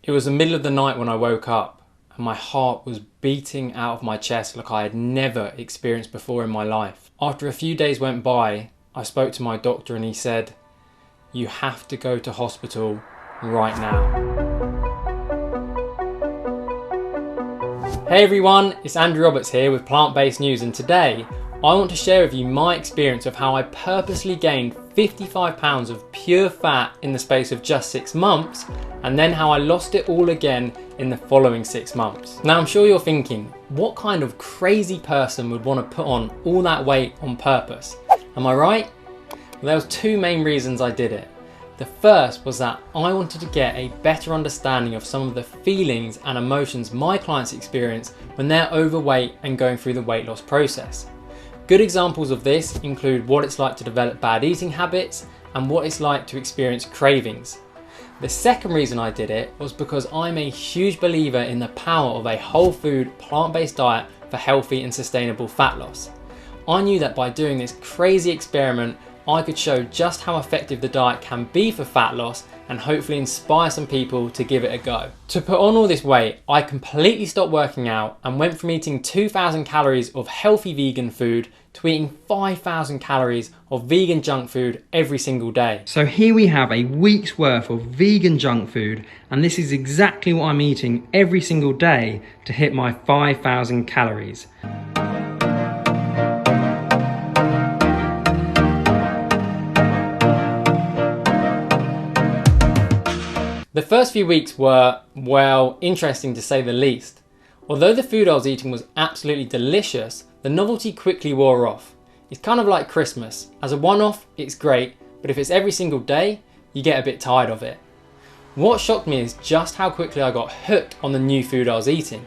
It was the middle of the night when I woke up and my heart was beating out of my chest like I had never experienced before in my life. After a few days went by, I spoke to my doctor and he said, "You have to go to hospital right now." Hey everyone, it's Andrew Roberts here with Plant-Based News, and today I want to share with you my experience of how I purposely gained 55 pounds of pure fat in the space of just 6 months, and then how I lost it all again in the following 6 months. Now I'm sure you're thinking, what kind of crazy person would want to put on all that weight on purpose? Am I right? Well, there was 2 main reasons I did it. The first was that I wanted to get a better understanding of some of the feelings and emotions my clients experience when they're overweight and going through the weight loss process. Good examples of this include what it's like to develop bad eating habits and what it's like to experience cravings. The second reason I did it was because I'm a huge believer in the power of a whole food, plant-based diet for healthy and sustainable fat loss. I knew that by doing this crazy experiment, I could show just how effective the diet can be for fat loss and hopefully inspire some people to give it a go. To put on all this weight, I completely stopped working out and went from eating 2,000 calories of healthy vegan food to eating 5,000 calories of vegan junk food every single day. So here we have a week's worth of vegan junk food, and this is exactly what I'm eating every single day to hit my 5,000 calories. The first few weeks were, well, interesting to say the least. Although the food I was eating was absolutely delicious, the novelty quickly wore off. It's kind of like Christmas. As a one-off, it's great, but if it's every single day, you get a bit tired of it. What shocked me is just how quickly I got hooked on the new food I was eating.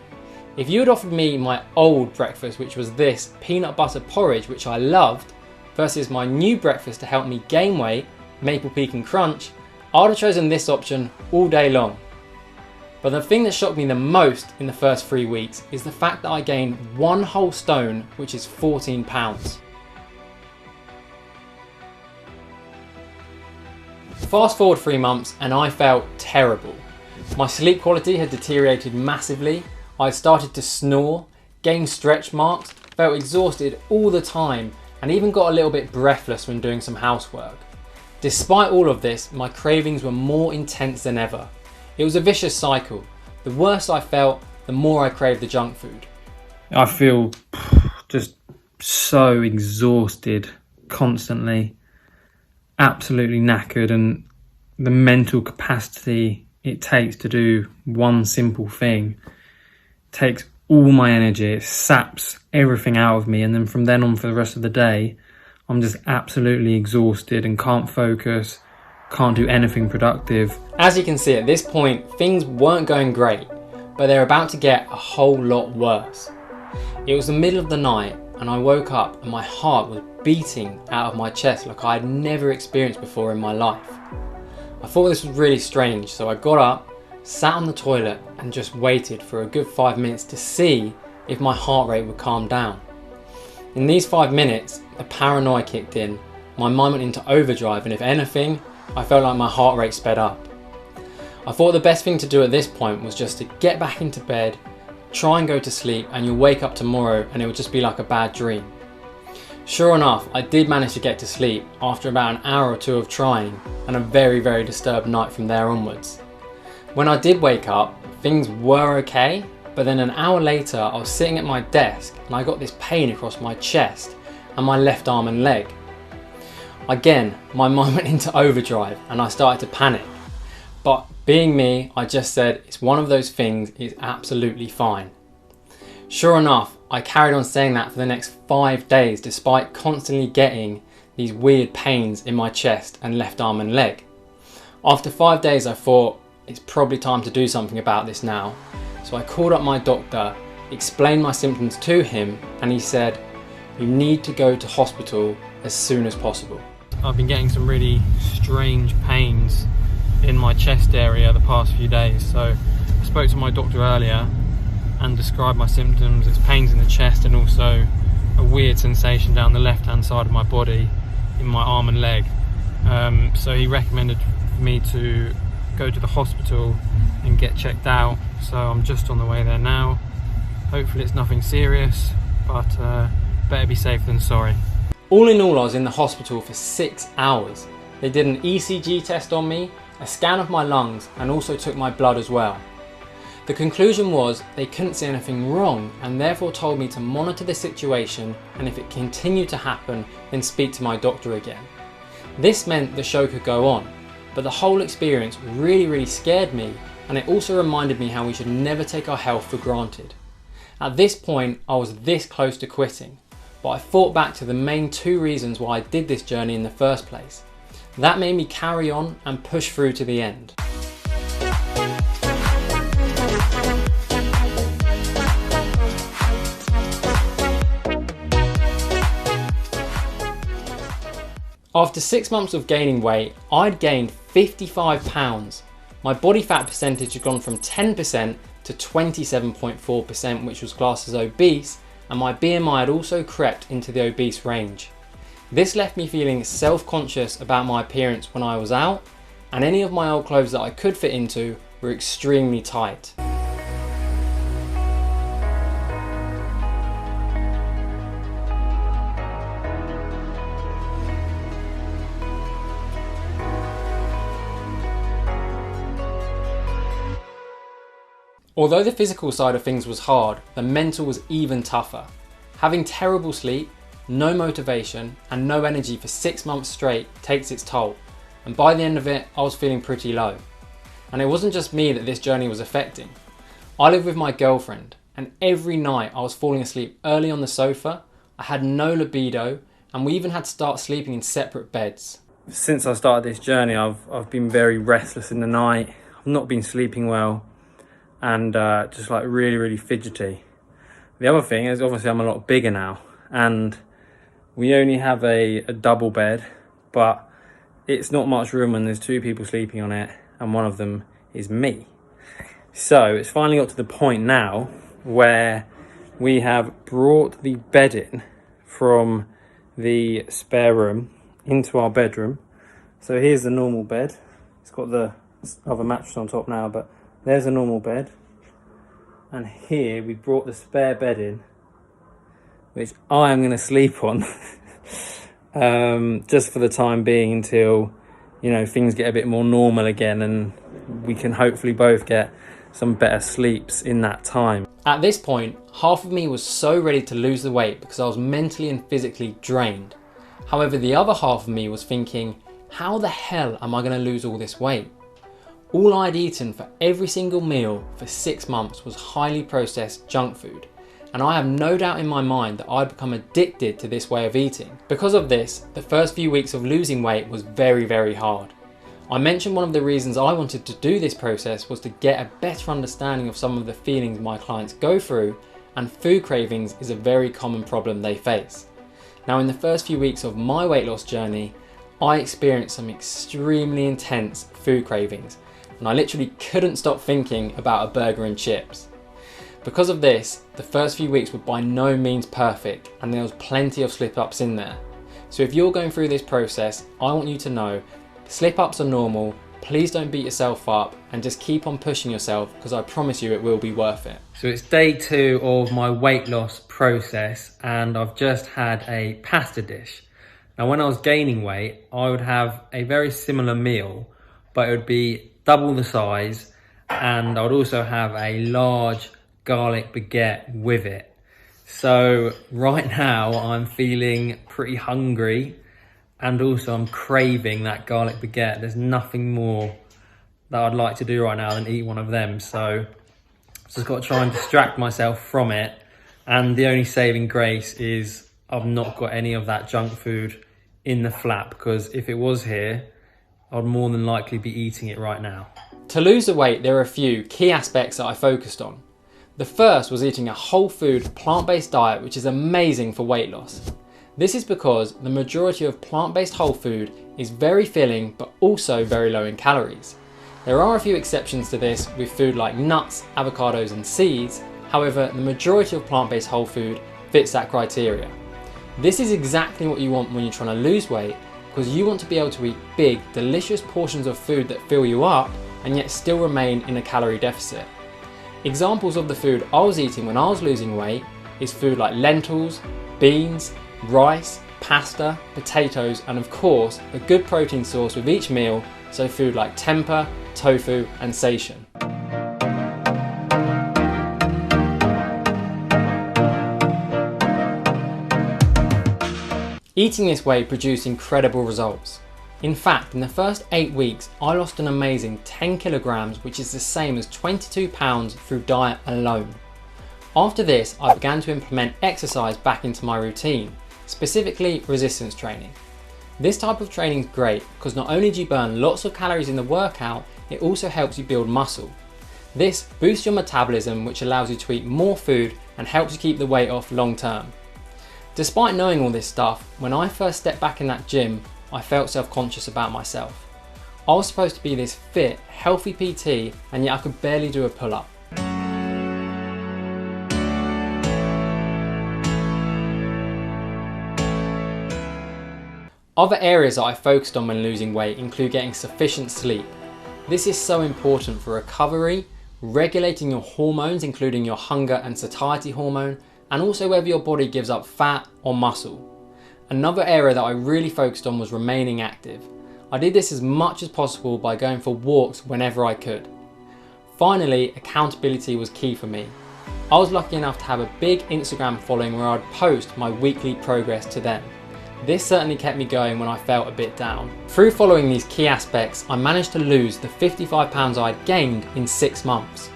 If you had offered me my old breakfast, which was this peanut butter porridge, which I loved, versus my new breakfast to help me gain weight, maple pecan crunch, I would have chosen this option all day long. But the thing that shocked me the most in the first 3 weeks is the fact that I gained 1 whole stone, which is 14 pounds. Fast forward 3 months and I felt terrible. My sleep quality had deteriorated massively, I started to snore, gained stretch marks, felt exhausted all the time, and even got a little bit breathless when doing some housework. Despite all of this, my cravings were more intense than ever. It was a vicious cycle. The worse I felt, the more I craved the junk food. I feel just so exhausted constantly, absolutely knackered, and the mental capacity it takes to do one simple thing takes all my energy, it saps everything out of me, and then from then on for the rest of the day, I'm just absolutely exhausted and can't focus, can't do anything productive. As you can see, at this point, things weren't going great, but they're about to get a whole lot worse. It was the middle of the night and I woke up and my heart was beating out of my chest like I had never experienced before in my life. I thought this was really strange, so I got up, sat on the toilet and just waited for a good 5 minutes to see if my heart rate would calm down. In these 5 minutes, the paranoia kicked in, my mind went into overdrive, and if anything, I felt like my heart rate sped up. I thought the best thing to do at this point was just to get back into bed, try and go to sleep, and you'll wake up tomorrow and it will just be like a bad dream. Sure enough, I did manage to get to sleep after about an hour or 2 of trying, and a very, very disturbed night from there onwards. When I did wake up, things were okay, but then an hour later I was sitting at my desk and I got this pain across my chest and my left arm and leg. Again, my mind went into overdrive and I started to panic. But being me, I just said, it's one of those things, it's absolutely fine. Sure enough, I carried on saying that for the next 5 days despite constantly getting these weird pains in my chest and left arm and leg. After 5 days I thought, it's probably time to do something about this now. So I called up my doctor, explained my symptoms to him, and he said, "You need to go to hospital as soon as possible." I've been getting some really strange pains in my chest area the past few days. So I spoke to my doctor earlier and described my symptoms. It's pains in the chest and also a weird sensation down the left hand side of my body in my arm and leg. So he recommended me to go to the hospital and get checked out. So I'm just on the way there now. Hopefully it's nothing serious, but better be safe than sorry. All in all, I was in the hospital for 6 hours. They did an ECG test on me, a scan of my lungs, and also took my blood as well. The conclusion was they couldn't see anything wrong and therefore told me to monitor the situation, and if it continued to happen, then speak to my doctor again. This meant the show could go on, but the whole experience really scared me, and it also reminded me how we should never take our health for granted. At this point, I was this close to quitting, but I thought back to the main 2 reasons why I did this journey in the first place. That made me carry on and push through to the end. After 6 months of gaining weight, I'd gained 55 pounds. My body fat percentage had gone from 10% to 27.4%, which was classed as obese, and my BMI had also crept into the obese range. This left me feeling self-conscious about my appearance when I was out, and any of my old clothes that I could fit into were extremely tight. Although the physical side of things was hard, the mental was even tougher. Having terrible sleep, no motivation, and no energy for 6 months straight takes its toll, and by the end of it, I was feeling pretty low. And it wasn't just me that this journey was affecting. I live with my girlfriend, and every night I was falling asleep early on the sofa, I had no libido, and we even had to start sleeping in separate beds. Since I started this journey, I've been very restless in the night. I've not been sleeping well, and just like really fidgety. The other thing is obviously I'm a lot bigger now, and we only have a double bed, but it's not much room when there's 2 people sleeping on it, and one of them is me. So it's finally got to the point now where we have brought the bed in from the spare room into our bedroom. So here's the normal bed. It's got the other mattress on top now, but there's a normal bed, and here we brought the spare bed in, which I am going to sleep on just for the time being until, you know, things get a bit more normal again and we can hopefully both get some better sleeps in that time. At this point, half of me was so ready to lose the weight because I was mentally and physically drained. However, the other half of me was thinking, how the hell am I going to lose all this weight? All I'd eaten for every single meal for 6 months was highly processed junk food, and I have no doubt in my mind that I'd become addicted to this way of eating. Because of this, the first few weeks of losing weight was very hard. I mentioned one of the reasons I wanted to do this process was to get a better understanding of some of the feelings my clients go through, and food cravings is a very common problem they face. Now, in the first few weeks of my weight loss journey, I experienced some extremely intense food cravings, and I literally couldn't stop thinking about a burger and chips. Because of this, the first few weeks were by no means perfect, and there was plenty of slip-ups in there. So if you're going through this process, I want you to know slip-ups are normal. Please don't beat yourself up and just keep on pushing yourself, because I promise you it will be worth it. So it's day 2 of my weight loss process, and I've just had a pasta dish. Now, when I was gaining weight, I would have a very similar meal, but it would be double the size, and I would also have a large garlic baguette with it. So right now I'm feeling pretty hungry, and also I'm craving that garlic baguette. There's nothing more that I'd like to do right now than eat one of them. So I've just got to try and distract myself from it, and the only saving grace is I've not got any of that junk food in the flat, because if it was here, I'd more than likely be eating it right now. To lose the weight, there are a few key aspects that I focused on. The first was eating a whole food, plant-based diet, which is amazing for weight loss. This is because the majority of plant-based whole food is very filling, but also very low in calories. There are a few exceptions to this with food like nuts, avocados and seeds. However, the majority of plant-based whole food fits that criteria. This is exactly what you want when you're trying to lose weight, because you want to be able to eat big, delicious portions of food that fill you up, and yet still remain in a calorie deficit. Examples of the food I was eating when I was losing weight is food like lentils, beans, rice, pasta, potatoes, and of course a good protein source with each meal, so food like tempeh, tofu and seitan. Eating this way produced incredible results. In fact, in the first 8 weeks, I lost an amazing 10 kilograms, which is the same as 22 pounds through diet alone. After this, I began to implement exercise back into my routine, specifically resistance training. This type of training is great because not only do you burn lots of calories in the workout, it also helps you build muscle. This boosts your metabolism, which allows you to eat more food and helps you keep the weight off long term. Despite knowing all this stuff, when I first stepped back in that gym, I felt self-conscious about myself. I was supposed to be this fit, healthy PT, and yet I could barely do a pull-up. Other areas that I focused on when losing weight include getting sufficient sleep. This is so important for recovery, regulating your hormones including your hunger and satiety hormone, and also whether your body gives up fat or muscle. Another area that I really focused on was remaining active. I did this as much as possible by going for walks whenever I could. Finally, accountability was key for me. I was lucky enough to have a big Instagram following where I'd post my weekly progress to them. This certainly kept me going when I felt a bit down. Through following these key aspects, I managed to lose the 55 pounds I had gained in 6 months.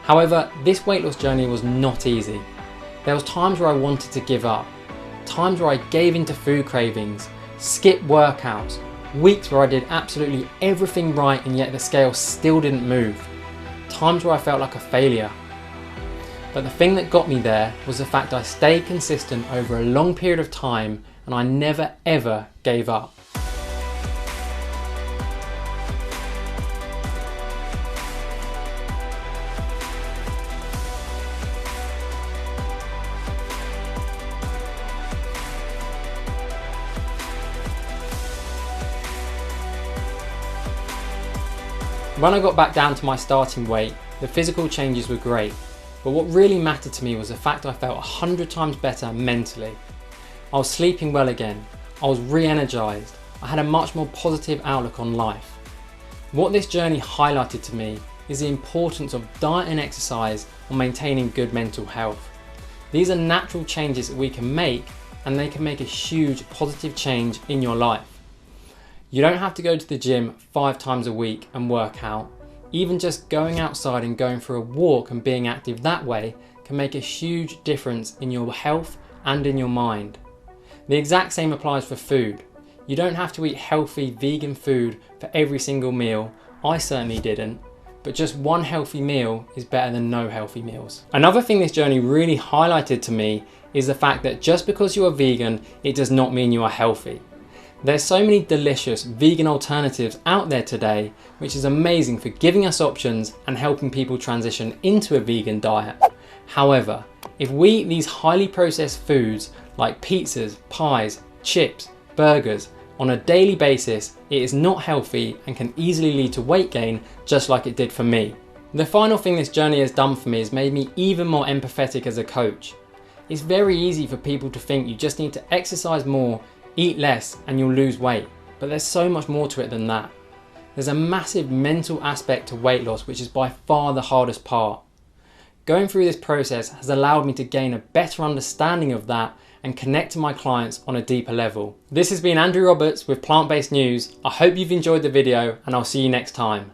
However, this weight loss journey was not easy. There was times where I wanted to give up, times where I gave into food cravings, skipped workouts, weeks where I did absolutely everything right and yet the scale still didn't move, times where I felt like a failure. But the thing that got me there was the fact I stayed consistent over a long period of time and I never ever gave up. When I got back down to my starting weight, the physical changes were great, but what really mattered to me was the fact I felt 100 times better mentally. I was sleeping well again, I was re-energized, I had a much more positive outlook on life. What this journey highlighted to me is the importance of diet and exercise on maintaining good mental health. These are natural changes that we can make, and they can make a huge positive change in your life. You don't have to go to the gym 5 times a week and work out. Even just going outside and going for a walk and being active that way can make a huge difference in your health and in your mind. The exact same applies for food. You don't have to eat healthy vegan food for every single meal. I certainly didn't, but just one healthy meal is better than no healthy meals. Another thing this journey really highlighted to me is the fact that just because you are vegan, it does not mean you are healthy. There's so many delicious vegan alternatives out there today, which is amazing for giving us options and helping people transition into a vegan diet. However, if we eat these highly processed foods like pizzas, pies, chips, burgers on a daily basis, it is not healthy and can easily lead to weight gain, just like it did for me. The final thing this journey has done for me is made me even more empathetic as a coach. It's very easy for people to think you just need to exercise more, eat less and you'll lose weight, but there's so much more to it than that. There's a massive mental aspect to weight loss, which is by far the hardest part. Going through this process has allowed me to gain a better understanding of that and connect to my clients on a deeper level. This has been Andrew Roberts with Plant Based News. I hope you've enjoyed the video and I'll see you next time.